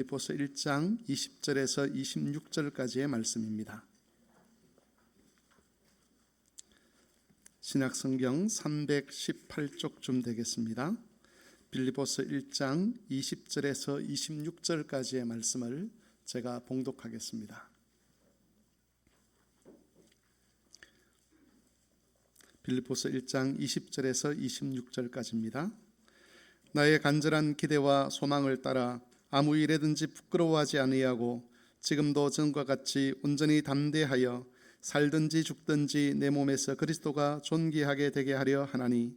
빌립보서 1장 20절에서 26절까지의 말씀입니다. 신약성경 318쪽쯤 되겠습니다. 빌립보서 1장 20절에서 26절까지의 말씀을 제가 봉독하겠습니다. 빌립보서 1장 20절에서 26절까지입니다. 나의 간절한 기대와 소망을 따라 아무 일에든지 부끄러워하지 아니하고 지금도 전과 같이 온전히 담대하여 살든지 죽든지 내 몸에서 그리스도가 존귀하게 되게 하려 하나니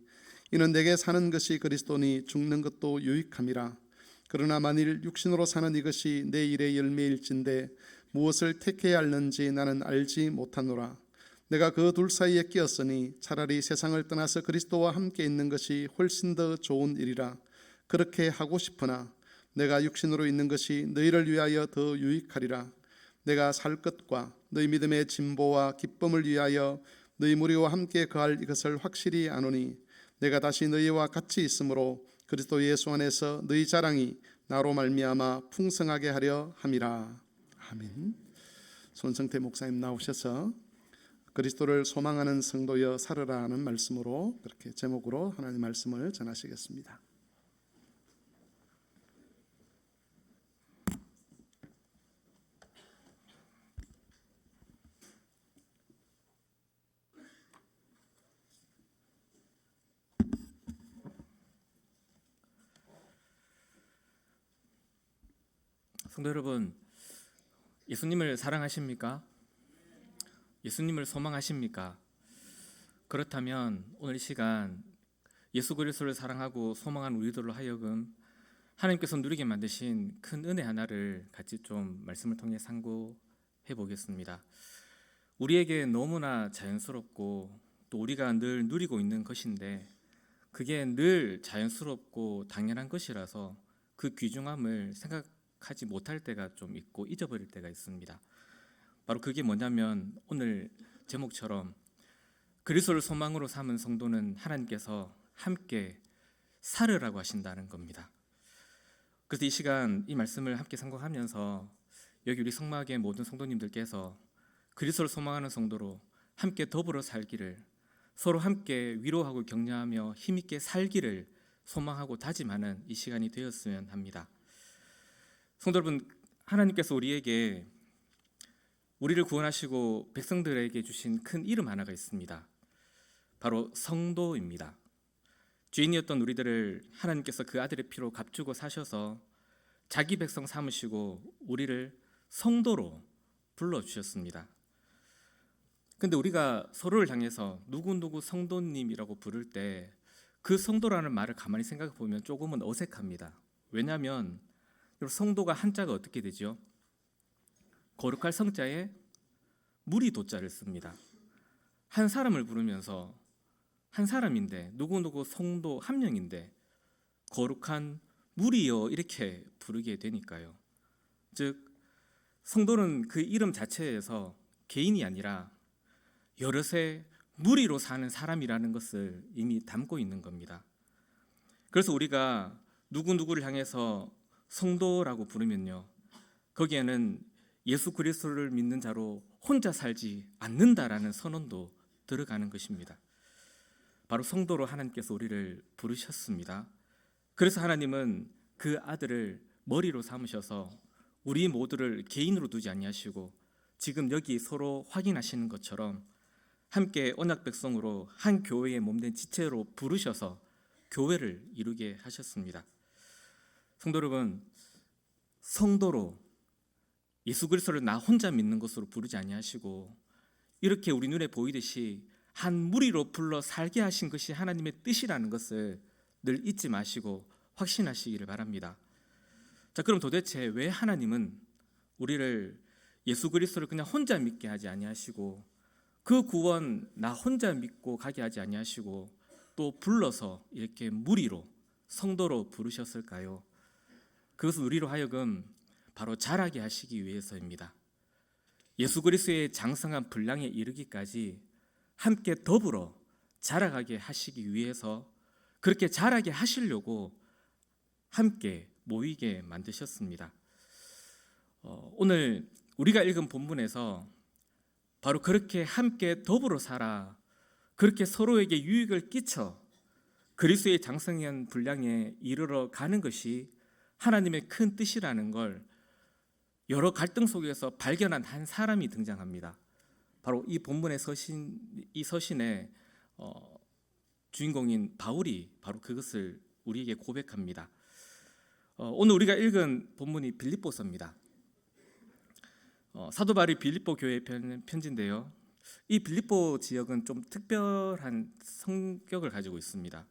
이는 내게 사는 것이 그리스도니 죽는 것도 유익함이라. 그러나 만일 육신으로 사는 이것이 내 일의 열매일진데 무엇을 택해야 할는지 나는 알지 못하노라. 내가 그 둘 사이에 끼었으니 차라리 세상을 떠나서 그리스도와 함께 있는 것이 훨씬 더 좋은 일이라. 그렇게 하고 싶으나 내가 육신으로 있는 것이 너희를 위하여 더 유익하리라. 내가 살 것과 너희 믿음의 진보와 기쁨을 위하여 너희 무리와 함께 거할 이것을 확실히 아노니 내가 다시 너희와 같이 있으므로 그리스도 예수 안에서 너희 자랑이 나로 말미암아 풍성하게 하려 함이라. 아멘. 손성태 목사님 나오셔서 그리스도를 소망하는 성도여 살으라 하는 말씀으로 그렇게 제목으로 하나님 말씀을 전하시겠습니다. 성도 여러분, 예수님을 사랑하십니까? 예수님을 소망하십니까? 그렇다면 오늘 이 시간 예수 그리스도를 사랑하고 소망한 우리들로 하여금 하나님께서 누리게 만드신 큰 은혜 하나를 같이 좀 말씀을 통해 상고해 보겠습니다. 우리에게 너무나 자연스럽고 또 우리가 늘 누리고 있는 것인데 그게 늘 자연스럽고 당연한 것이라서 그 귀중함을 생각하지 못할 때가 좀 있고 잊어버릴 때가 있습니다. 바로 그게 뭐냐면 오늘 제목처럼 그리스도를 소망으로 삼은 성도는 하나님께서 함께 살으라고 하신다는 겁니다. 그래서 이 시간 이 말씀을 함께 상고하면서 여기 우리 성막의 모든 성도님들께서 그리스도를 소망하는 성도로 함께 더불어 살기를, 서로 함께 위로하고 격려하며 힘있게 살기를 소망하고 다짐하는 이 시간이 되었으면 합니다. 성도 여러분, 하나님께서 우리에게 우리를 구원하시고 백성들에게 주신 큰 이름 하나가 있습니다. 바로 성도입니다. 죄인이었던 우리들을 하나님께서 그 아들의 피로 값주고 사셔서 자기 백성 삼으시고 우리를 성도로 불러주셨습니다. 근데 우리가 서로를 향해서 누구누구 성도님이라고 부를 때 그 성도라는 말을 가만히 생각해 보면 조금은 어색합니다. 왜냐하면 성도가 한자가 어떻게 되죠? 거룩할 성자에 무리 도자를 씁니다. 한 사람을 부르면서 한 사람인데 누구누구 성도 한 명인데 거룩한 무리여 이렇게 부르게 되니까요. 즉 성도는 그 이름 자체에서 개인이 아니라 여럿의 무리로 사는 사람이라는 것을 이미 담고 있는 겁니다. 그래서 우리가 누구누구를 향해서 성도라고 부르면요, 거기에는 예수 그리스도를 믿는 자로 혼자 살지 않는다라는 선언도 들어가는 것입니다. 바로 성도로 하나님께서 우리를 부르셨습니다. 그래서 하나님은 그 아들을 머리로 삼으셔서 우리 모두를 개인으로 두지 아니하시고 지금 여기 서로 확인하시는 것처럼 함께 언약 백성으로 한 교회의 몸된 지체로 부르셔서 교회를 이루게 하셨습니다. 성도 여러분, 성도로 예수 그리스도를 나 혼자 믿는 것으로 부르지 아니하시고 이렇게 우리 눈에 보이듯이 한 무리로 불러 살게 하신 것이 하나님의 뜻이라는 것을 늘 잊지 마시고 확신하시기를 바랍니다. 자, 그럼 도대체 왜 하나님은 우리를 예수 그리스도를 그냥 혼자 믿게 하지 아니하시고 그 구원 나 혼자 믿고 가게 하지 아니하시고 또 불러서 이렇게 무리로 성도로 부르셨을까요? 그것은 우리로 하여금 바로 자라게 하시기 위해서입니다. 예수 그리스도의 장성한 분량에 이르기까지 함께 더불어 자라가게 하시기 위해서, 그렇게 자라게 하시려고 함께 모이게 만드셨습니다. 오늘 우리가 읽은 본문에서 바로 그렇게 함께 더불어 살아 그렇게 서로에게 유익을 끼쳐 그리스도의 장성한 분량에 이르러 가는 것이 하나님의 큰 뜻이라는 걸 여러 갈등 속에서 발견한 한 사람이 등장합니다. 바로 이 본문의 이 서신의 주인공인 바울이 바로 그것을 우리에게 고백합니다. 오늘 우리가 읽은 본문이 빌립보서입니다. 사도 바울이 빌립보 교회에 편지인데요. 이 빌립보 지역은 좀 특별한 성격을 가지고 있습니다.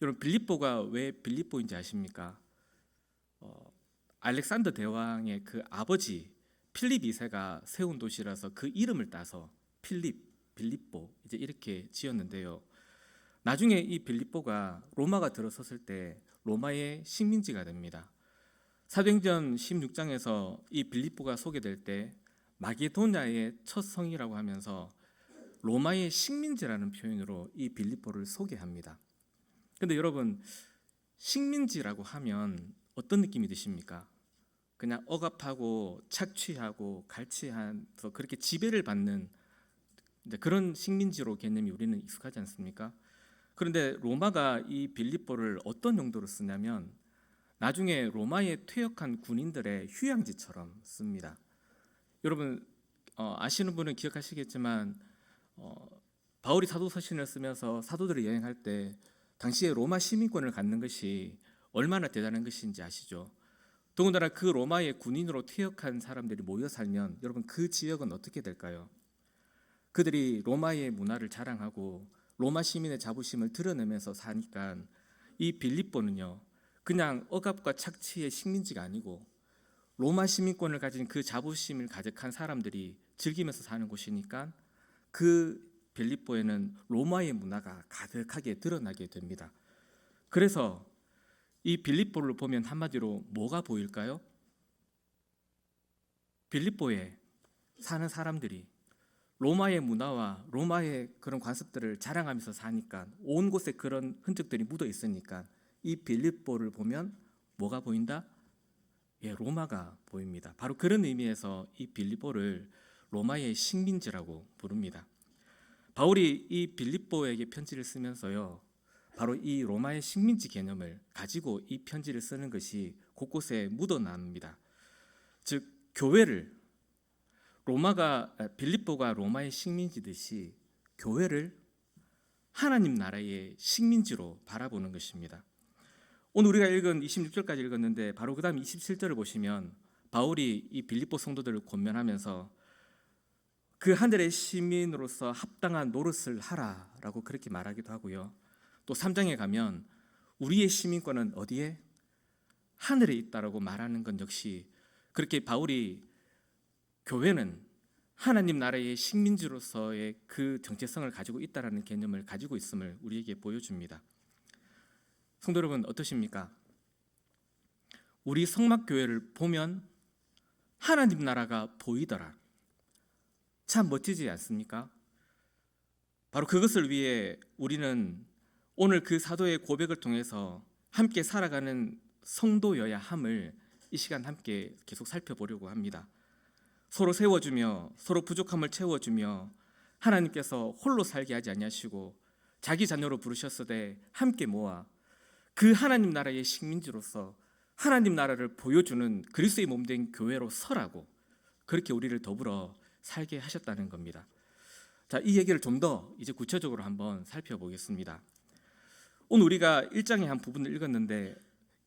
여러분, 빌립보가 왜 빌립보인지 아십니까? 알렉산더 대왕의 그 아버지 필립 2세가 세운 도시라서 그 이름을 따서 빌립보 이제 이렇게 지었는데요. 나중에 이 빌립보가 로마가 들어섰을 때 로마의 식민지가 됩니다. 사도행전 16장에서 이 빌립보가 소개될 때 마게도냐의 첫 성이라고 하면서 로마의 식민지라는 표현으로 이 빌립보를 소개합니다. 그런데 여러분, 식민지라고 하면 어떤 느낌이 드십니까? 그냥 억압하고 착취하고 갈취해서 그렇게 지배를 받는 그런 식민지로 개념이 우리는 익숙하지 않습니까? 그런데 로마가 이 빌립보를 어떤 용도로 쓰냐면 나중에 로마에 퇴역한 군인들의 휴양지처럼 씁니다. 여러분 아시는 분은 기억하시겠지만 바울이 사도서신을 쓰면서 사도들이 여행할 때 당시에 로마 시민권을 갖는 것이 얼마나 대단한 것인지 아시죠? 더군다나 그 로마의 군인으로 퇴역한 사람들이 모여 살면 여러분 그 지역은 어떻게 될까요? 그들이 로마의 문화를 자랑하고 로마 시민의 자부심을 드러내면서 사니까 이 빌립보는요 그냥 억압과 착취의 식민지가 아니고 로마 시민권을 가진 그 자부심을 가득한 사람들이 즐기면서 사는 곳이니까 그 빌립보에는 로마의 문화가 가득하게 드러나게 됩니다. 그래서 이 빌립보를 보면 한마디로 뭐가 보일까요? 빌립보에 사는 사람들이 로마의 문화와 로마의 그런 관습들을 자랑하면서 사니까 온 곳에 그런 흔적들이 묻어 있으니까 이 빌립보를 보면 뭐가 보인다? 로마가 보입니다. 바로 그런 의미에서 이 빌립보를 로마의 식민지라고 부릅니다. 바울이 이 빌립보에게 편지를 쓰면서요 바로 이 로마의 식민지 개념을 가지고 이 편지를 쓰는 것이 곳곳에 묻어납니다. 즉 교회를 빌립보가 로마의 식민지듯이 교회를 하나님 나라의 식민지로 바라보는 것입니다. 오늘 우리가 읽은 26절까지 읽었는데 바로 그 다음 27절을 보시면 바울이 이 빌립보 성도들을 권면하면서 그 하늘의 시민으로서 합당한 노릇을 하라라고 그렇게 말하기도 하고요. 또 3장에 가면 우리의 시민권은 어디에? 하늘에 있다라고 말하는 건 역시 그렇게 바울이 교회는 하나님 나라의 식민지로서의 그 정체성을 가지고 있다라는 개념을 가지고 있음을 우리에게 보여줍니다. 성도 여러분 어떠십니까? 우리 성막교회를 보면 하나님 나라가 보이더라. 참 멋지지 않습니까? 바로 그것을 위해 우리는 오늘 그 사도의 고백을 통해서 함께 살아가는 성도여야 함을 이 시간 함께 계속 살펴보려고 합니다. 서로 세워주며 서로 부족함을 채워주며 하나님께서 홀로 살게 하지 아니하시고 자기 자녀로 부르셨으되 함께 모아 그 하나님 나라의 식민지로서 하나님 나라를 보여주는 그리스도의 몸된 교회로 서라고 그렇게 우리를 더불어 살게 하셨다는 겁니다. 자, 이 얘기를 좀 더 이제 구체적으로 한번 살펴보겠습니다. 오늘 우리가 1장의 한 부분을 읽었는데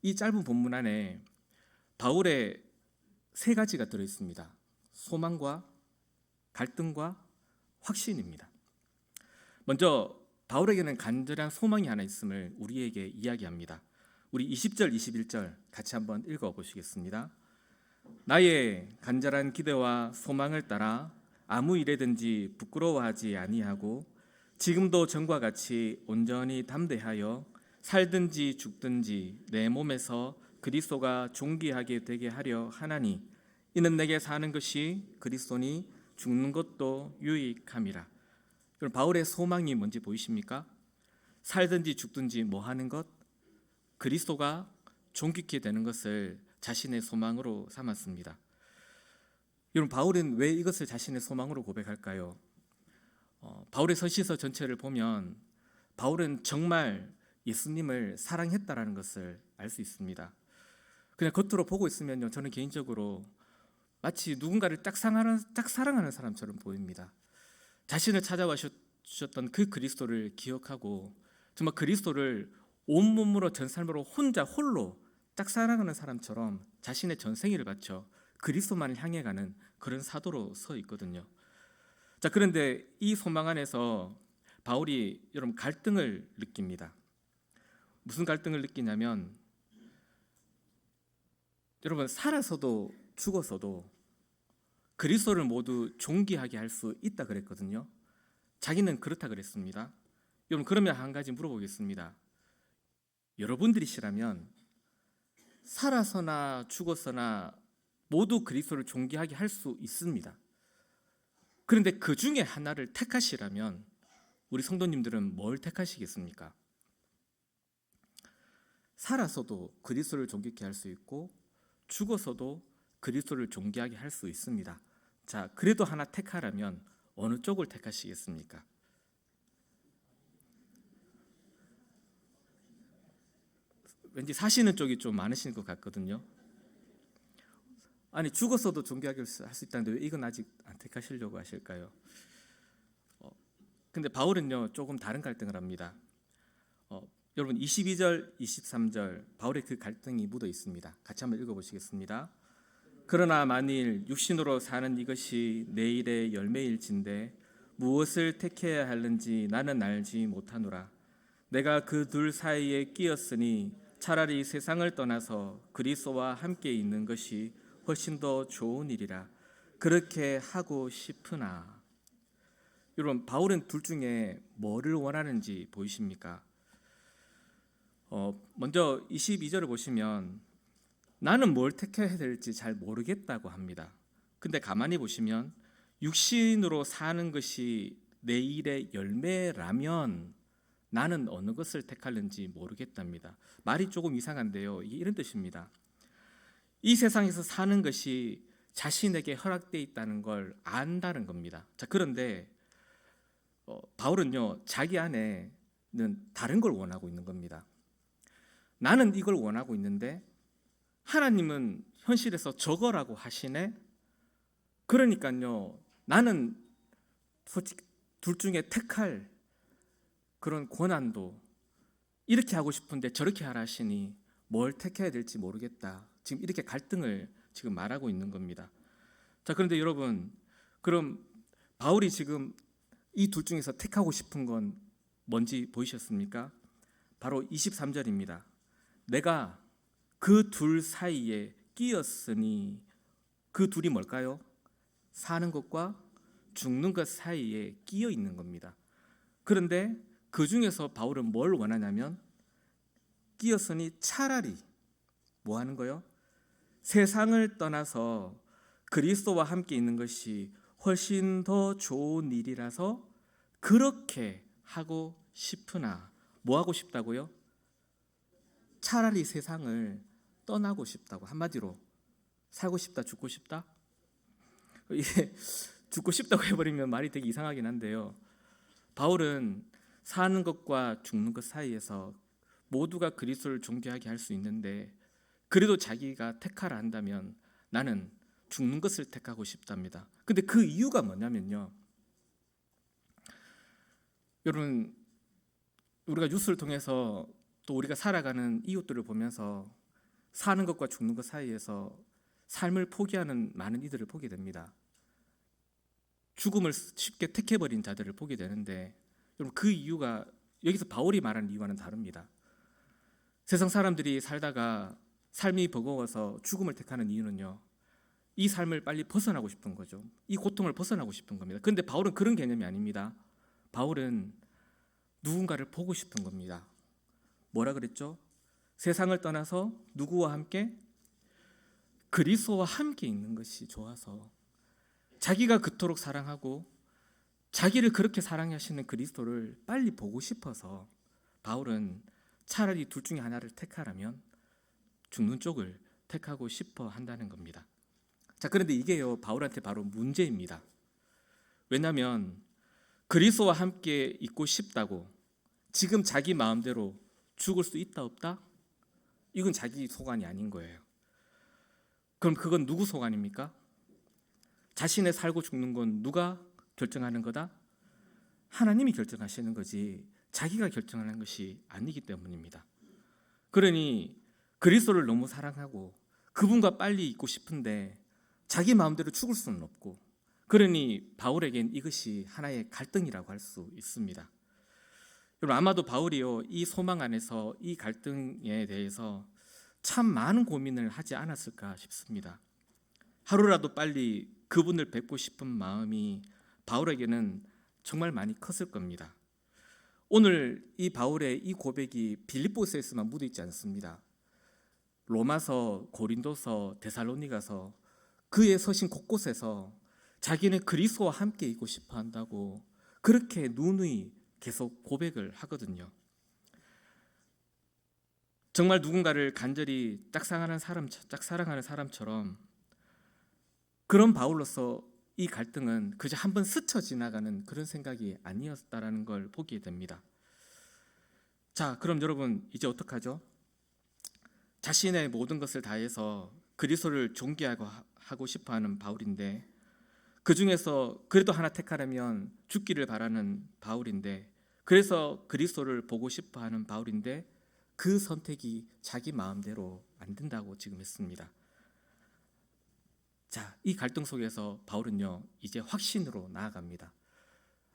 이 짧은 본문 안에 바울의 세 가지가 들어있습니다. 소망과 갈등과 확신입니다. 먼저 바울에게는 간절한 소망이 하나 있음을 우리에게 이야기합니다. 우리 20절, 21절 같이 한번 읽어보시겠습니다. 나의 간절한 기대와 소망을 따라 아무 일에든지 부끄러워하지 아니하고 지금도 전과 같이 온전히 담대하여 살든지 죽든지 내 몸에서 그리스도가 존귀하게 되게 하려 하나니 이는 내게 사는 것이 그리스도니 죽는 것도 유익함이라. 여러분 바울의 소망이 뭔지 보이십니까? 살든지 죽든지 뭐 하는 것? 그리스도가 존귀케 되는 것을 자신의 소망으로 삼았습니다. 여러분, 바울은 왜 이것을 자신의 소망으로 고백할까요? 바울의 서신서 전체를 보면 바울은 정말 예수님을 사랑했다라는 것을 알 수 있습니다. 그냥 겉으로 보고 있으면요, 저는 개인적으로 마치 누군가를 딱 사랑하는 사람처럼 보입니다. 자신을 찾아와 주셨던 그 그리스도를 기억하고 정말 그리스도를 온몸으로 전 삶으로 혼자 홀로 딱 사랑하는 사람처럼 자신의 전생애를 바쳐 그리스도만을 향해 가는 그런 사도로 서 있거든요. 자, 그런데 이 소망 안에서 바울이 여러분 갈등을 느낍니다. 무슨 갈등을 느끼냐면, 여러분, 살아서도 죽어서도 그리스도를 모두 존귀하게 할 수 있다 그랬거든요. 자기는 그렇다 그랬습니다. 여러분, 그러면 한 가지 물어보겠습니다. 여러분들이시라면 살아서나 죽어서나 모두 그리스도를 존귀하게 할 수 있습니다. 그런데 그 중에 하나를 택하시라면 우리 성도님들은 뭘 택하시겠습니까? 살아서도 그리스도를 존귀케 할 수 있고 죽어서도 그리스도를 존귀하게 할 수 있습니다. 자, 그래도 하나 택하라면 어느 쪽을 택하시겠습니까? 왠지 사시는 쪽이 좀 많으신 것 같거든요. 아니, 죽어서도 존귀하게 할 수 있다는데 왜 이건 아직 안 택하시려고 하실까요? 근데 바울은요, 조금 다른 갈등을 합니다. 여러분, 22절, 23절 바울의 그 갈등이 묻어 있습니다. 같이 한번 읽어보시겠습니다. 그러나 만일 육신으로 사는 이것이 내일의 열매일진데 무엇을 택해야 하는지 나는 알지 못하노라. 내가 그 둘 사이에 끼었으니 차라리 세상을 떠나서 그리스도와 함께 있는 것이 훨씬 더 좋은 일이라. 그렇게 하고 싶으나. 여러분, 바울은 둘 중에 뭐를 원하는지 보이십니까? 먼저 22절을 보시면 나는 뭘 택해야 될지 잘 모르겠다고 합니다. 근데 가만히 보시면 육신으로 사는 것이 내일의 열매라면 나는 어느 것을 택할는지 모르겠답니다. 말이 조금 이상한데요, 이게 이런 뜻입니다. 이 세상에서 사는 것이 자신에게 허락되어 있다는 걸 안다는 겁니다. 자, 그런데 바울은요, 자기 안에는 다른 걸 원하고 있는 겁니다. 나는 이걸 원하고 있는데 하나님은 현실에서 저거라고 하시네. 그러니까요, 나는 솔직히 둘 중에 택할 그런 권한도 이렇게 하고 싶은데 저렇게 하라 하시니 뭘 택해야 될지 모르겠다. 지금 이렇게 갈등을 지금 말하고 있는 겁니다. 자, 그런데 여러분, 그럼 바울이 지금 이 둘 중에서 택하고 싶은 건 뭔지 보이셨습니까? 바로 23절입니다. 내가 그 둘 사이에 끼었으니, 그 둘이 뭘까요? 사는 것과 죽는 것 사이에 끼어 있는 겁니다. 그런데 그 중에서 바울은 뭘 원하냐면, 끼었으니 차라리 뭐 하는 거요? 세상을 떠나서 그리스도와 함께 있는 것이 훨씬 더 좋은 일이라서 그렇게 하고 싶으나. 뭐 하고 싶다고요? 차라리 세상을 떠나고 싶다고. 한마디로 살고 싶다, 죽고 싶다? 이게 죽고 싶다고 해버리면 말이 되게 이상하긴 한데요, 바울은 사는 것과 죽는 것 사이에서 모두가 그리스도를 존귀하게 할 수 있는데 그래도 자기가 택하라 한다면 나는 죽는 것을 택하고 싶답니다. 근데 그 이유가 뭐냐면요, 여러분, 우리가 뉴스를 통해서 또 우리가 살아가는 이웃들을 보면서 사는 것과 죽는 것 사이에서 삶을 포기하는 많은 이들을 보게 됩니다. 죽음을 쉽게 택해버린 자들을 보게 되는데, 여러분, 그 이유가 여기서 바울이 말하는 이유와는 다릅니다. 세상 사람들이 살다가 삶이 버거워서 죽음을 택하는 이유는요, 이 삶을 빨리 벗어나고 싶은 거죠. 이 고통을 벗어나고 싶은 겁니다. 그런데 바울은 그런 개념이 아닙니다. 바울은 누군가를 보고 싶은 겁니다. 뭐라 그랬죠? 세상을 떠나서 누구와 함께? 그리스도와 함께 있는 것이 좋아서, 자기가 그토록 사랑하고 자기를 그렇게 사랑하시는 그리스도를 빨리 보고 싶어서 바울은 차라리 둘 중에 하나를 택하라면 죽는 쪽을 택하고 싶어 한다는 겁니다. 자, 그런데 이게요, 바울한테 바로 문제입니다. 왜냐하면 그리스도와 함께 있고 싶다고 지금 자기 마음대로 죽을 수 있다 없다? 이건 자기 소관이 아닌 거예요. 그럼 그건 누구 소관입니까? 자신의 살고 죽는 건 누가 결정하는 거다? 하나님이 결정하시는 거지 자기가 결정하는 것이 아니기 때문입니다. 그러니 그리스도를 너무 사랑하고 그분과 빨리 있고 싶은데 자기 마음대로 죽을 수는 없고, 그러니 바울에겐 이것이 하나의 갈등이라고 할 수 있습니다. 여러분, 아마도 바울이요, 이 소망 안에서 이 갈등에 대해서 참 많은 고민을 하지 않았을까 싶습니다. 하루라도 빨리 그분을 뵙고 싶은 마음이 바울에게는 정말 많이 컸을 겁니다. 오늘 이 바울의 이 고백이 빌립보서에서만 묻어 있지 않습니다. 로마서, 고린도서, 데살로니가서 그의 서신 곳곳에서 자기는 그리스도와 함께 있고 싶어 한다고 그렇게 누누이 계속 고백을 하거든요. 정말 누군가를 간절히 짝사랑하는 사람처럼 그런 바울로서 이 갈등은 그저 한번 스쳐 지나가는 그런 생각이 아니었다라는 걸 보게 됩니다. 자, 그럼 여러분 이제 어떡하죠? 자신의 모든 것을 다해서 그리스도를 존귀하고 싶어하는 바울인데, 그 중에서 그래도 하나 택하려면 죽기를 바라는 바울인데, 그래서 그리스도를 보고 싶어하는 바울인데 그 선택이 자기 마음대로 안 된다고 지금 했습니다. 자, 이 갈등 속에서 바울은요 이제 확신으로 나아갑니다.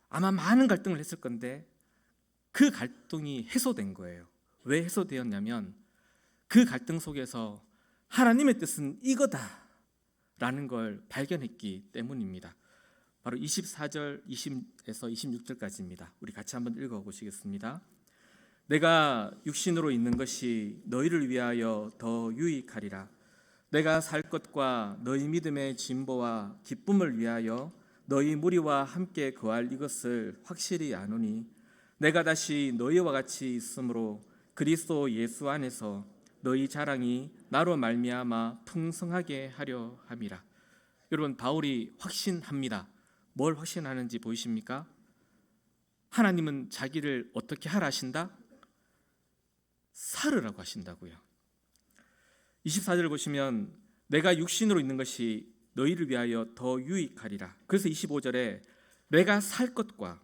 아마 많은 갈등을 했을 건데 그 갈등이 해소된 거예요. 왜 해소되었냐면 그 갈등 속에서 하나님의 뜻은 이거다라는 걸 발견했기 때문입니다. 바로 24절 20에서 26절까지입니다. 우리 같이 한번 읽어보시겠습니다. 내가 육신으로 있는 것이 너희를 위하여 더 유익하리라. 내가 살 것과 너희 믿음의 진보와 기쁨을 위하여 너희 무리와 함께 거할 이것을 확실히 아노니, 내가 다시 너희와 같이 있으므로 그리스도 예수 안에서 너희 자랑이 나로 말미암아 풍성하게 하려 함이라. 여러분, 바울이 확신합니다. 뭘 확신하는지 보이십니까? 하나님은 자기를 어떻게 하라 하신다? 살으라고 하신다고요. 24절을 보시면 내가 육신으로 있는 것이 너희를 위하여 더 유익하리라. 그래서 25절에 내가 살 것과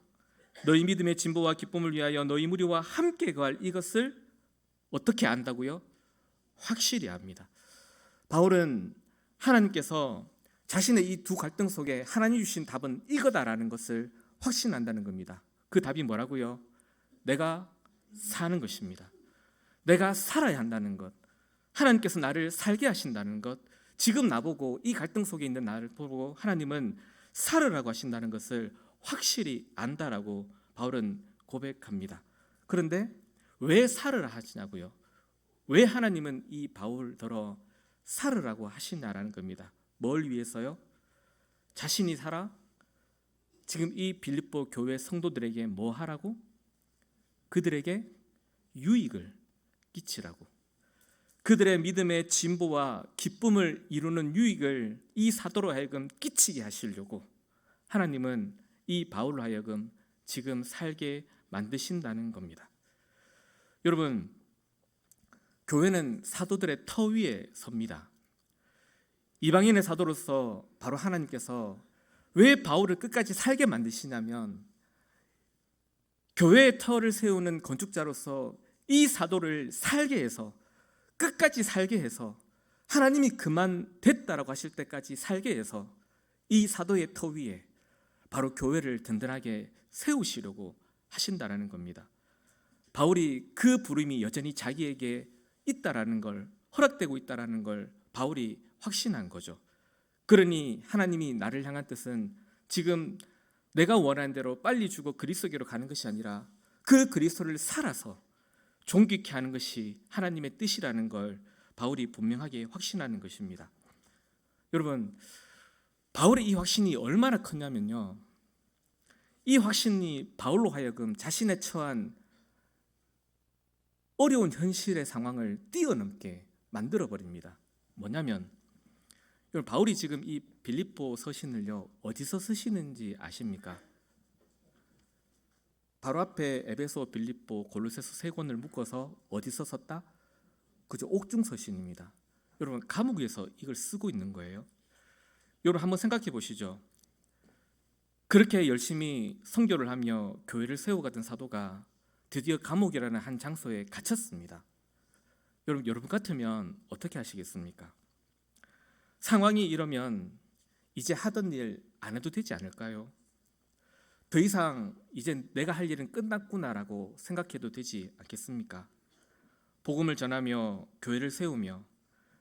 너희 믿음의 진보와 기쁨을 위하여 너희 무리와 함께 거할 이것을 어떻게 안다고요? 확실히 압니다. 바울은 하나님께서 자신의 이 두 갈등 속에 하나님 주신 답은 이거다라는 것을 확신한다는 겁니다. 그 답이 뭐라고요? 내가 사는 것입니다. 내가 살아야 한다는 것, 하나님께서 나를 살게 하신다는 것, 지금 나보고 이 갈등 속에 있는 나를 보고 하나님은 살으라고 하신다는 것을 확실히 안다라고 바울은 고백합니다. 그런데 왜 살으라 하시냐고요? 왜 하나님은 이 바울더러 살으라고 하시냐라는 겁니다. 뭘 위해서요? 자신이 살아? 지금 이 빌립보 교회 성도들에게 뭐 하라고? 그들에게 유익을 끼치라고. 그들의 믿음의 진보와 기쁨을 이루는 유익을 이 사도로 하여금 끼치게 하시려고 하나님은 이 바울로 하여금 지금 살게 만드신다는 겁니다. 여러분, 교회는 사도들의 터 위에 섭니다. 이방인의 사도로서 바로 하나님께서 왜 바울을 끝까지 살게 만드시냐면, 교회의 터를 세우는 건축자로서 이 사도를 살게 해서, 끝까지 살게 해서, 하나님이 그만 됐다라고 하실 때까지 살게 해서 이 사도의 터 위에 바로 교회를 든든하게 세우시려고 하신다라는 겁니다. 바울이 그 부름이 여전히 자기에게 있다라는 걸, 허락되고 있다라는 걸 바울이 확신한 거죠. 그러니 하나님이 나를 향한 뜻은 지금 내가 원하는 대로 빨리 죽어 그리스도께로 가는 것이 아니라 그 그리스도를 살아서 존귀케 하는 것이 하나님의 뜻이라는 걸 바울이 분명하게 확신하는 것입니다. 여러분, 바울의 이 확신이 얼마나 컸냐면요, 이 확신이 바울로 하여금 자신의 처한 어려운 현실의 상황을 뛰어넘게 만들어버립니다. 뭐냐면 여러분 바울이 지금 이 빌립보 서신을요 어디서 쓰시는지 아십니까? 바로 앞에 에베소, 빌립보, 골로새서 세 권을 묶어서 어디서 썼다? 그죠, 옥중 서신입니다. 여러분 감옥에서 이걸 쓰고 있는 거예요. 여러분 한번 생각해 보시죠. 그렇게 열심히 선교를 하며 교회를 세워가던 사도가 드디어 감옥이라는 한 장소에 갇혔습니다. 여러분 같으면 어떻게 하시겠습니까? 상황이 이러면 이제 하던 일 안 해도 되지 않을까요? 더 이상 이제 내가 할 일은 끝났구나라고 생각해도 되지 않겠습니까? 복음을 전하며 교회를 세우며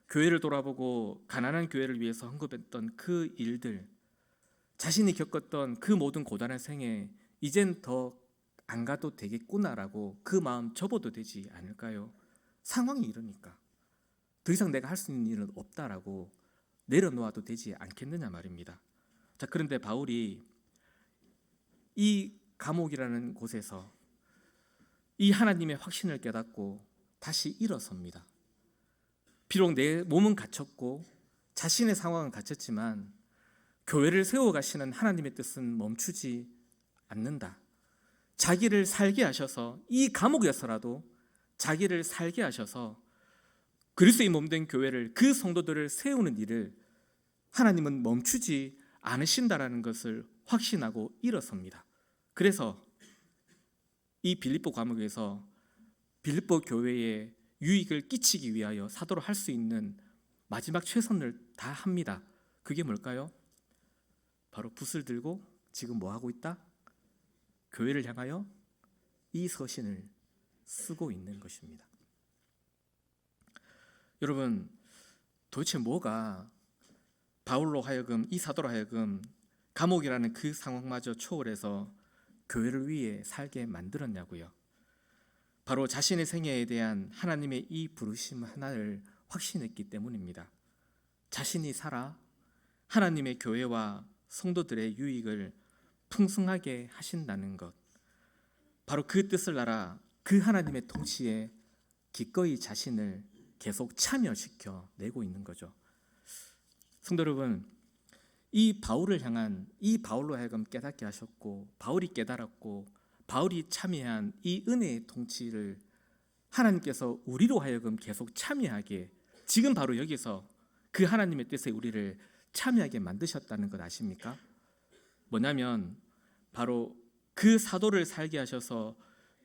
교회를 돌아보고 가난한 교회를 위해서 헌금했던 그 일들, 자신이 겪었던 그 모든 고단한 생에 이젠 더 안 가도 되겠구나라고 그 마음 접어도 되지 않을까요? 상황이 이러니까 더 이상 내가 할 수 있는 일은 없다라고 내려놓아도 되지 않겠느냐 말입니다. 자, 그런데 바울이 이 감옥이라는 곳에서 이 하나님의 확신을 깨닫고 다시 일어섭니다. 비록 내 몸은 갇혔고 자신의 상황은 갇혔지만 교회를 세워가시는 하나님의 뜻은 멈추지 않는다. 자기를 살게 하셔서 이 감옥에서라도 자기를 살게 하셔서 그리스도의 몸된 교회를, 그 성도들을 세우는 일을 하나님은 멈추지 않으신다라는 것을 확신하고 일어섭니다. 그래서 이 빌립보 감옥에서 빌립보 교회에 유익을 끼치기 위하여 사도로 할 수 있는 마지막 최선을 다합니다. 그게 뭘까요? 바로 붓을 들고 지금 뭐 하고 있다? 교회를 향하여 이 서신을 쓰고 있는 것입니다. 여러분, 도대체 뭐가 바울로 하여금, 이 사도로 하여금 감옥이라는 그 상황마저 초월해서 교회를 위해 살게 만들었냐고요? 바로 자신의 생애에 대한 하나님의 이 부르심 하나를 확신했기 때문입니다. 자신이 살아 하나님의 교회와 성도들의 유익을 풍성하게 하신다는 것, 바로 그 뜻을 알아 그 하나님의 통치에 기꺼이 자신을 계속 참여시켜 내고 있는 거죠. 성도 여러분, 이 바울을 향한, 이 바울로 하여금 깨닫게 하셨고 바울이 깨달았고 바울이 참여한 이 은혜의 통치를 하나님께서 우리로 하여금 계속 참여하게, 지금 바로 여기서 그 하나님의 뜻에 우리를 참여하게 만드셨다는 것 아십니까? 뭐냐면 바로 그 사도를 살게 하셔서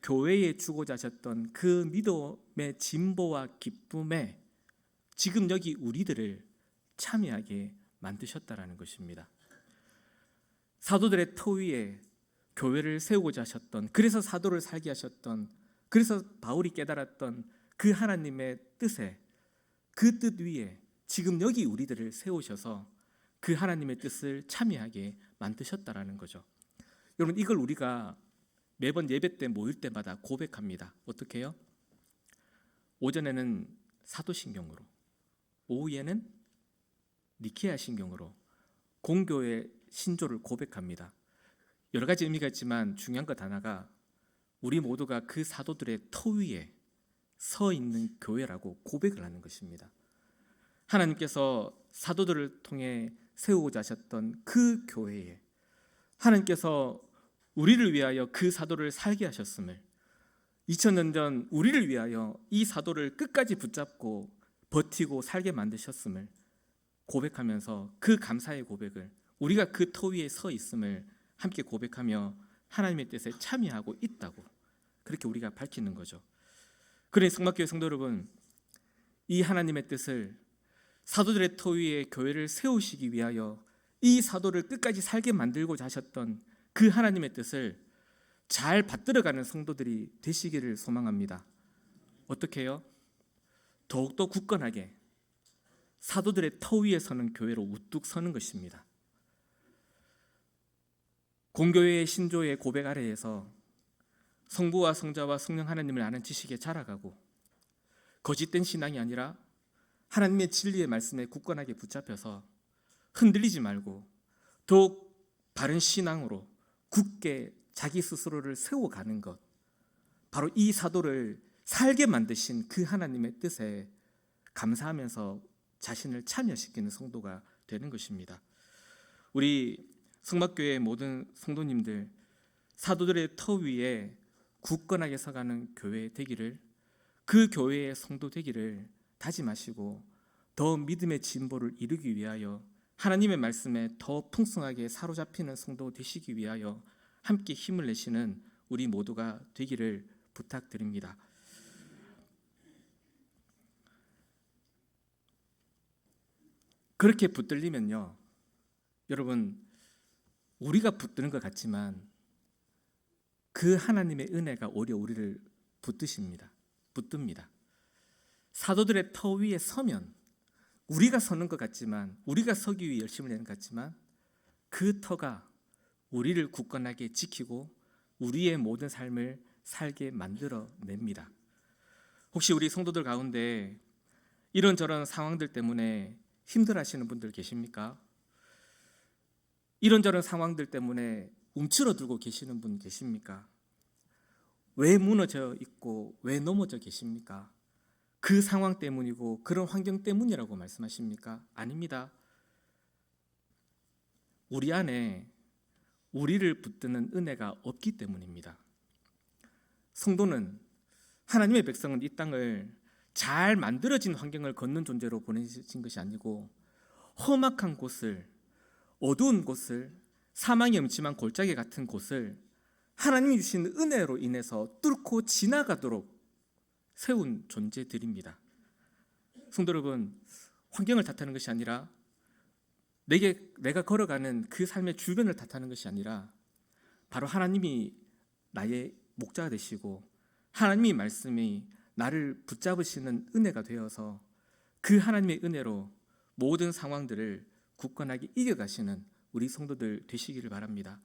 교회에 주고자 하셨던 그 믿음의 진보와 기쁨에 지금 여기 우리들을 참여하게 만드셨다라는 것입니다. 사도들의 터 위에 교회를 세우고자 하셨던, 그래서 사도를 살게 하셨던, 그래서 바울이 깨달았던 그 하나님의 뜻에, 그 뜻 위에 지금 여기 우리들을 세우셔서 그 하나님의 뜻을 참여하게 만드셨다라는 거죠. 여러분, 이걸 우리가 매번 예배 때 모일 때마다 고백합니다. 어떻게 해요? 오전에는 사도신경으로, 오후에는 니케아 신경으로 공교의 신조를 고백합니다. 여러 가지 의미가 있지만 중요한 것 하나가 우리 모두가 그 사도들의 터 위에 서 있는 교회라고 고백을 하는 것입니다. 하나님께서 사도들을 통해 세우고자 하셨던 그 교회에 하나님께서 우리를 위하여 그 사도를 살게 하셨음을, 2000년 전 우리를 위하여 이 사도를 끝까지 붙잡고 버티고 살게 만드셨음을 고백하면서 그 감사의 고백을, 우리가 그 터 위에 서 있음을 함께 고백하며 하나님의 뜻에 참여하고 있다고 그렇게 우리가 밝히는 거죠. 그러니 성막교회 성도 여러분, 이 하나님의 뜻을 사도들의 터 위에 교회를 세우시기 위하여 이 사도를 끝까지 살게 만들고자 하셨던 그 하나님의 뜻을 잘 받들어가는 성도들이 되시기를 소망합니다. 어떻게 해요? 더욱더 굳건하게 사도들의 터 위에 서는 교회로 우뚝 서는 것입니다. 공교회의 신조의 고백 아래에서 성부와 성자와 성령 하나님을 아는 지식에 자라가고 거짓된 신앙이 아니라 하나님의 진리의 말씀에 굳건하게 붙잡혀서 흔들리지 말고 더욱 바른 신앙으로 굳게 자기 스스로를 세워가는 것, 바로 이 사도를 살게 만드신 그 하나님의 뜻에 감사하면서 자신을 참여시키는 성도가 되는 것입니다. 우리 성막교회 모든 성도님들, 사도들의 터 위에 굳건하게 서가는 교회 되기를, 그 교회의 성도 되기를 다짐하시고 더 믿음의 진보를 이루기 위하여 하나님의 말씀에 더 풍성하게 사로잡히는 성도 되시기 위하여 함께 힘을 내시는 우리 모두가 되기를 부탁드립니다. 그렇게 붙들리면요, 여러분, 우리가 붙드는 것 같지만 그 하나님의 은혜가 오히려 우리를 붙듭니다. 사도들의 터 위에 서면 우리가 서는 것 같지만, 우리가 서기 위해 열심을 내는 것 같지만, 그 터가 우리를 굳건하게 지키고 우리의 모든 삶을 살게 만들어냅니다. 혹시 우리 성도들 가운데 이런저런 상황들 때문에 힘들어하시는 분들 계십니까? 이런저런 상황들 때문에 움츠러들고 계시는 분 계십니까? 왜 무너져 있고 왜 넘어져 계십니까? 그 상황 때문이고 그런 환경 때문이라고 말씀하십니까? 아닙니다. 우리 안에 우리를 붙드는 은혜가 없기 때문입니다. 성도는, 하나님의 백성은 이 땅을 잘 만들어진 환경을 걷는 존재로 보내신 것이 아니고 험악한 곳을, 어두운 곳을, 사망이 음침한 골짜기 같은 곳을 하나님이 주신 은혜로 인해서 뚫고 지나가도록 세운 존재들입니다. 성도 여러분, 환경을 탓하는 것이 아니라, 내가 걸어가는 그 삶의 주변을 탓하는 것이 아니라 바로 하나님이 나의 목자가 되시고 하나님의 말씀이 나를 붙잡으시는 은혜가 되어서 그 하나님의 은혜로 모든 상황들을 굳건하게 이겨가시는 우리 성도들 되시기를 바랍니다.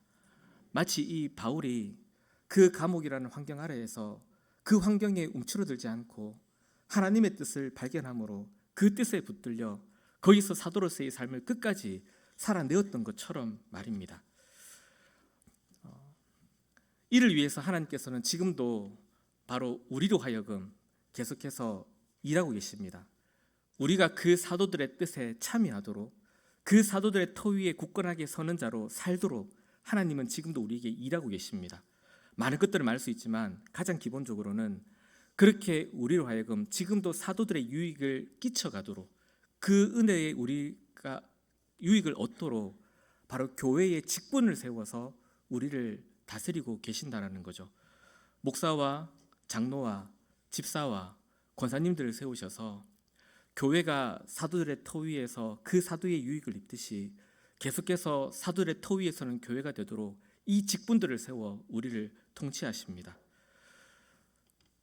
마치 이 바울이 그 감옥이라는 환경 아래에서 그 환경에 움츠러들지 않고 하나님의 뜻을 발견함으로 그 뜻에 붙들려 거기서 사도로서의 삶을 끝까지 살아내었던 것처럼 말입니다. 이를 위해서 하나님께서는 지금도 바로 우리로 하여금 계속해서 일하고 계십니다. 우리가 그 사도들의 뜻에 참여하도록, 그 사도들의 터 위에 굳건하게 서는 자로 살도록 하나님은 지금도 우리에게 일하고 계십니다. 많은 것들을 말할 수 있지만 가장 기본적으로는 그렇게 우리로 하여금 지금도 사도들의 유익을 끼쳐가도록, 그 은혜에 우리가 유익을 얻도록 바로 교회의 직분을 세워서 우리를 다스리고 계신다라는 거죠. 목사와 장로와 집사와 권사님들을 세우셔서 교회가 사도들의 터 위에서 그 사도의 유익을 입듯이 계속해서 사도들의 터 위에서는 교회가 되도록 이 직분들을 세워 우리를 통치하십니다.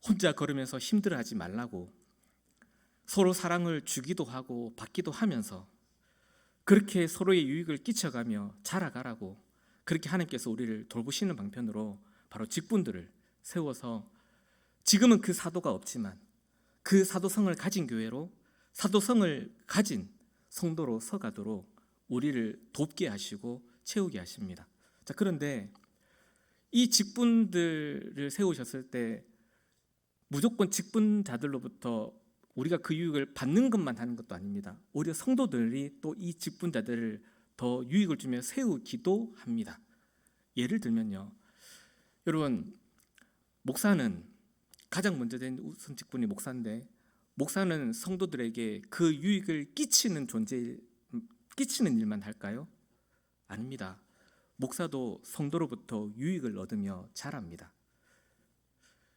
혼자 걸으면서 힘들어하지 말라고, 서로 사랑을 주기도 하고 받기도 하면서 그렇게 서로의 유익을 끼쳐가며 자라가라고, 그렇게 하나님께서 우리를 돌보시는 방편으로 바로 직분들을 세워서 지금은 그 사도가 없지만 그 사도성을 가진 교회로, 사도성을 가진 성도로 서가도록 우리를 돕게 하시고 채우게 하십니다. 자, 그런데 이 직분들을 세우셨을 때 무조건 직분자들로부터 우리가 그 유익을 받는 것만 하는 것도 아닙니다. 오히려 성도들이 또 이 직분자들을 더 유익을 주며 세우기도 합니다. 예를 들면요, 여러분, 목사는 가장 먼저 된 우선 직분이 목사인데, 목사는 성도들에게 그 유익을 끼치는 일만 할까요? 아닙니다. 목사도 성도로부터 유익을 얻으며 자랍니다.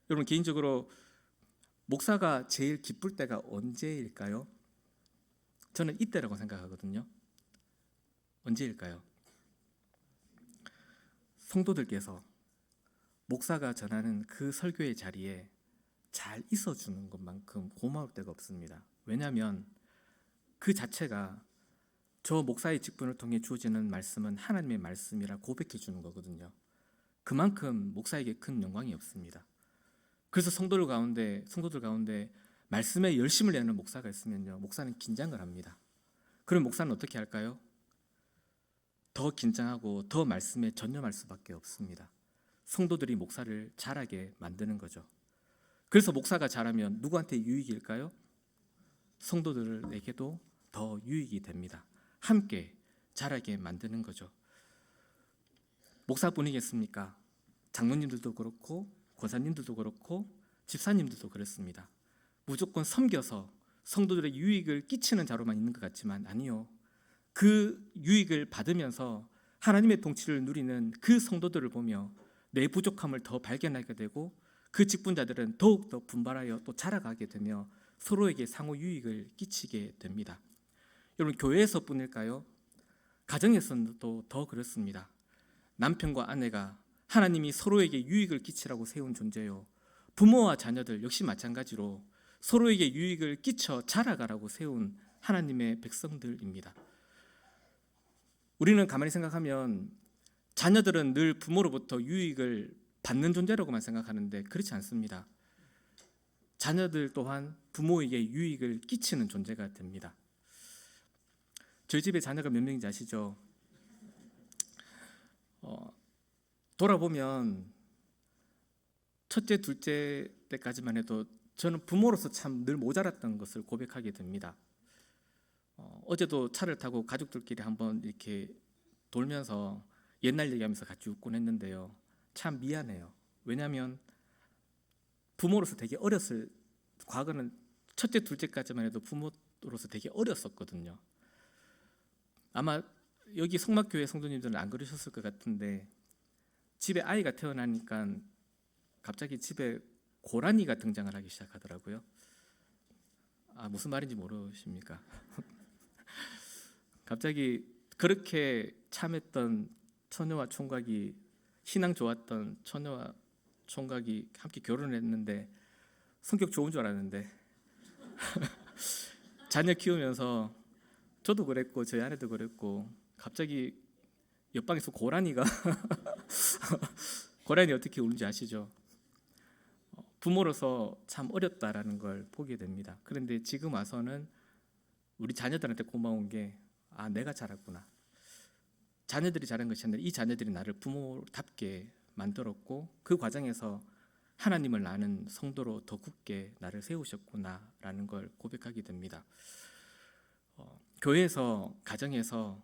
여러분, 개인적으로 목사가 제일 기쁠 때가 언제일까요? 저는 이때라고 생각하거든요. 언제일까요? 성도들께서 목사가 전하는 그 설교의 자리에 잘 있어주는 것만큼 고마울 때가 없습니다. 왜냐하면 그 자체가 저 목사의 직분을 통해 주어지는 말씀은 하나님의 말씀이라 고백해 주는 거거든요. 그만큼 목사에게 큰 영광이 없습니다. 그래서 성도들 가운데 말씀에 열심을 내는 목사가 있으면요, 목사는 긴장을 합니다. 그럼 목사는 어떻게 할까요? 더 긴장하고 더 말씀에 전념할 수밖에 없습니다. 성도들이 목사를 잘하게 만드는 거죠. 그래서 목사가 잘하면 누구한테 유익일까요? 성도들에게도 더 유익이 됩니다. 함께 자라게 만드는 거죠. 목사뿐이겠습니까? 장로님들도 그렇고 권사님들도 그렇고 집사님들도 그렇습니다. 무조건 섬겨서 성도들의 유익을 끼치는 자로만 있는 것 같지만 아니요. 그 유익을 받으면서 하나님의 통치를 누리는 그 성도들을 보며 내 부족함을 더 발견하게 되고 그 직분자들은 더욱더 분발하여 또 자라가게 되며 서로에게 상호 유익을 끼치게 됩니다. 여러분, 교회에서뿐일까요? 가정에서도 더 그렇습니다. 남편과 아내가 하나님이 서로에게 유익을 끼치라고 세운 존재요. 부모와 자녀들 역시 마찬가지로 서로에게 유익을 끼쳐 자라가라고 세운 하나님의 백성들입니다. 우리는 가만히 생각하면 자녀들은 늘 부모로부터 유익을 받는 존재라고만 생각하는데 그렇지 않습니다. 자녀들 또한 부모에게 유익을 끼치는 존재가 됩니다. 저희 집에 자녀가 몇 명인지 아시죠? 돌아보면 첫째, 둘째 때까지만 해도 저는 부모로서 참 늘 모자랐던 것을 고백하게 됩니다. 어제도 차를 타고 가족들끼리 한번 이렇게 돌면서 옛날 얘기하면서 같이 웃곤 했는데요. 참 미안해요. 왜냐하면 부모로서 되게 어렸을, 과거는 첫째, 둘째까지만 해도 부모로서 되게 어렸었거든요. 아마 여기 성막교회 성도님들은 안 그러셨을 것 같은데 집에 아이가 태어나니까 갑자기 집에 고라니가 등장을 하기 시작하더라고요. 무슨 말인지 모르십니까? 갑자기 그렇게 참했던 처녀와 총각이, 신앙 좋았던 처녀와 총각이 함께 결혼했는데 성격 좋은 줄 알았는데 자녀 키우면서 저도 그랬고 저희 아내도 그랬고 갑자기 옆방에서 고라니가 고라니 어떻게 우는지 아시죠? 부모로서 참 어렵다라는 걸 보게 됩니다. 그런데 지금 와서는 우리 자녀들한테 고마운 게 내가 자랐구나. 자녀들이 자란 것이 아니라 이 자녀들이 나를 부모답게 만들었고 그 과정에서 하나님을 아는 성도로 더 굳게 나를 세우셨구나라는 걸 고백하게 됩니다. 교회에서, 가정에서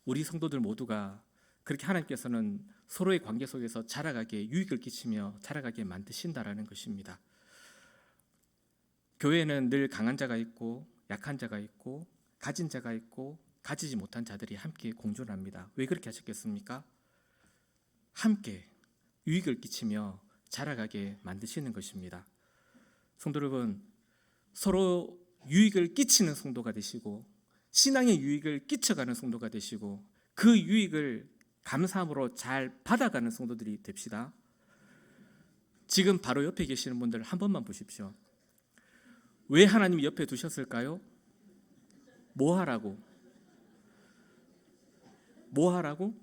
우리 성도들 모두가 그렇게 하나님께서는 서로의 관계 속에서 자라가게 유익을 끼치며 자라가게 만드신다라는 것입니다. 교회에는 늘 강한 자가 있고 약한 자가 있고 가진 자가 있고 가지지 못한 자들이 함께 공존합니다. 왜 그렇게 하셨겠습니까? 함께 유익을 끼치며 자라가게 만드시는 것입니다. 성도 여러분, 서로 유익을 끼치는 성도가 되시고 신앙의 유익을 끼쳐가는 성도가 되시고 그 유익을 감사함으로 잘 받아가는 성도들이 됩시다. 지금 바로 옆에 계시는 분들 한 번만 보십시오. 왜 하나님이 옆에 두셨을까요? 뭐 하라고? 뭐 하라고?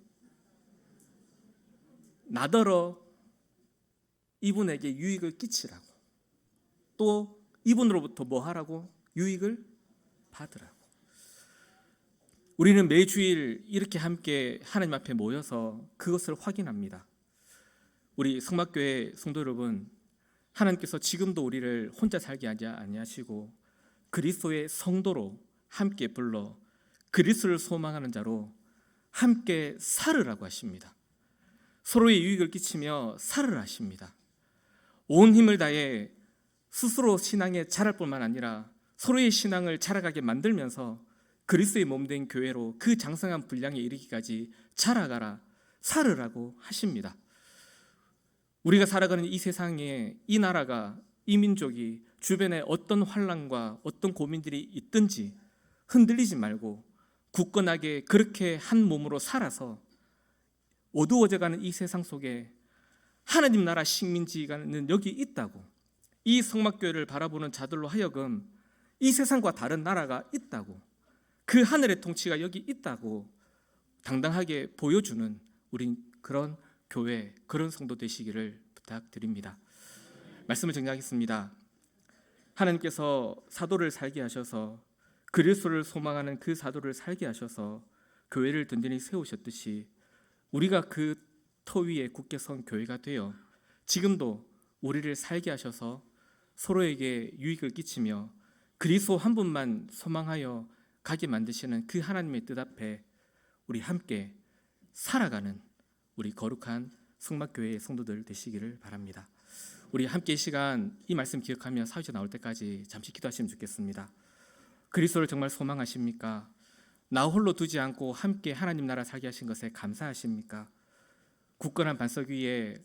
나더러 이분에게 유익을 끼치라고. 또 이분으로부터 뭐 하라고? 유익을 받으라고. 우리는 매주일 이렇게 함께 하나님 앞에 모여서 그것을 확인합니다. 우리 성막교회 성도 여러분, 하나님께서 지금도 우리를 혼자 살게 하지 아니하시고 그리스도의 성도로 함께 불러 그리스도를 소망하는 자로 함께 살으라고 하십니다. 서로의 유익을 끼치며 살으라 하십니다. 온 힘을 다해 스스로 신앙에 자랄 뿐만 아니라 서로의 신앙을 자라가게 만들면서 그리스도의 몸된 교회로 그 장성한 분량에 이르기까지 자라가라, 살으라고 하십니다. 우리가 살아가는 이 세상에 이 나라가, 이 민족이 주변에 어떤 환난과 어떤 고민들이 있든지 흔들리지 말고 굳건하게 그렇게 한 몸으로 살아서 어두워져가는 이 세상 속에 하나님 나라 식민지가는 여기 있다고, 이 성막교회를 바라보는 자들로 하여금 이 세상과 다른 나라가 있다고, 그 하늘의 통치가 여기 있다고 당당하게 보여주는 우린 그런 교회, 그런 성도 되시기를 부탁드립니다. 말씀을 정리하겠습니다. 하나님께서 사도를 살게 하셔서 그리스도를 소망하는 그 사도를 살게 하셔서 교회를 든든히 세우셨듯이 우리가 그 터 위에 굳게 선 교회가 되어 지금도 우리를 살게 하셔서 서로에게 유익을 끼치며 그리스도 한 분만 소망하여 가게 만드시는 그 하나님의 뜻 앞에 우리 함께 살아가는 우리 거룩한 성막교회의 성도들 되시기를 바랍니다. 우리 함께 이 시간 이 말씀 기억하며 사회자 나올 때까지 잠시 기도하시면 좋겠습니다. 그리스도를 정말 소망하십니까? 나 홀로 두지 않고 함께 하나님 나라 살게 하신 것에 감사하십니까? 굳건한 반석 위에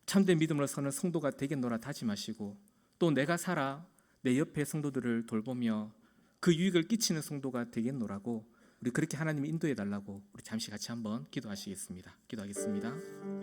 참된 믿음으로 서는 성도가 되겠노라 다짐하시고 또 내가 살아 내 옆에 성도들을 돌보며 그 유익을 끼치는 성도가 되겠노라고 우리 그렇게 하나님이 인도해 달라고 우리 잠시 같이 한번 기도하시겠습니다. 기도하겠습니다.